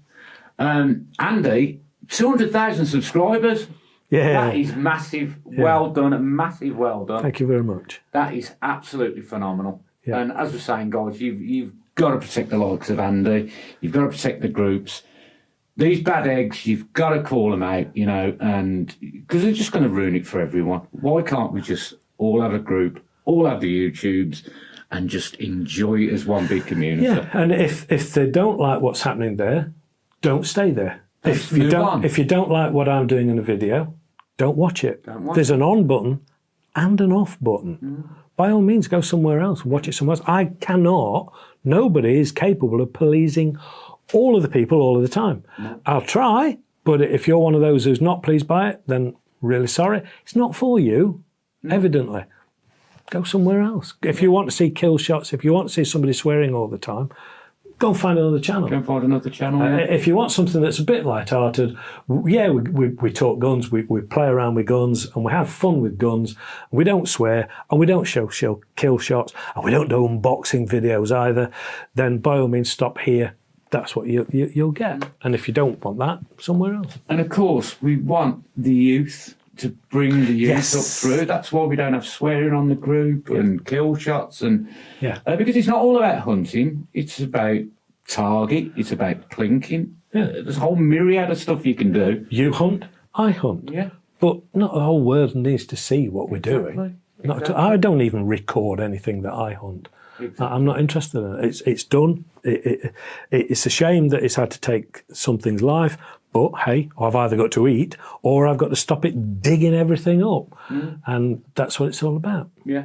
Andy, 200,000 subscribers. Yeah. That is massive. Well done. A massive well done. Thank you very much. That is absolutely phenomenal. Yeah. And as we're saying, guys, you've got to protect the likes of Andy. You've got to protect the groups. These bad eggs, you've got to call them out, you know, and because they're just going to ruin it for everyone. Why can't we just all have a group, all have the YouTubes, and just enjoy it as one big community? Yeah, and if they don't like what's happening there, don't stay there. If you don't like what I'm doing in a video, don't watch it. There's an on button and an off button. By all means, go somewhere else and watch it somewhere else. Nobody is capable of policing all of the people all of the time. No. I'll try, but if you're one of those who's not pleased by it, then really sorry. It's not for you, evidently. Go somewhere else. If you want to see kill shots, if you want to see somebody swearing all the time, go and find another channel. Go and find another channel. If you want something that's a bit light-hearted, we talk guns, we play around with guns, and we have fun with guns. We don't swear, and we don't show kill shots, and we don't do unboxing videos either. Then by all means, stop here. That's what you'll get. And if you don't want that, somewhere else. And of course, we want the youth to bring the youth up through. That's why we don't have swearing on the group and kill shots, and because it's not all about hunting. It's about target. It's about clinking. Yeah. There's a whole myriad of stuff you can do. You hunt, I hunt. Yeah. But not the whole world needs to see what we're doing. I don't even record anything that I hunt. Exactly. I'm not interested in it. It's done. It's a shame that it's had to take something's life, but hey, I've either got to eat or I've got to stop it digging everything up. And that's what it's all about. Yeah.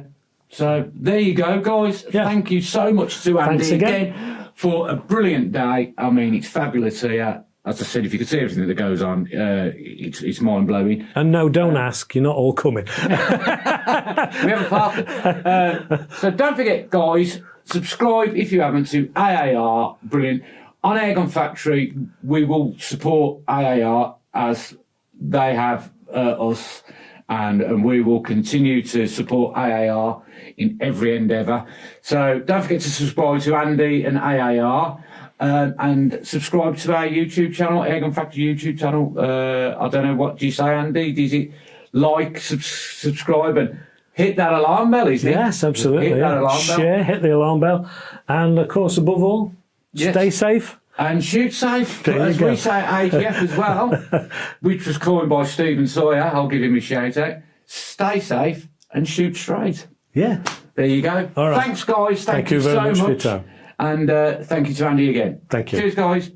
So there you go, guys. Yeah. Thank you so much to Andy Thanks again for a brilliant day. I mean, it's fabulous here. As I said, if you could see everything that goes on, it's mind-blowing. And no, don't ask. You're not all coming. We have a party. So don't forget, guys, subscribe if you haven't to AAR. Brilliant. On Airgun Factory, we will support AAR as they have us, and we will continue to support AAR in every endeavour. So don't forget to subscribe to Andy and AAR. And subscribe to our YouTube channel, Airgun Factory YouTube channel. I don't know, what do you say, Andy? Does it like, subscribe, and hit that alarm bell, isn't it? Yes, absolutely. Hit that alarm bell. Share, hit the alarm bell. And of course, above all, stay safe. And shoot safe, There as you go. we say at AGF as well, which was coined by Stephen Sawyer. I'll give him a shout out. Stay safe and shoot straight. Yeah. There you go. All right. Thanks, guys. Thank you very much for your time. And thank you to Andy again. Thank you. Cheers, guys.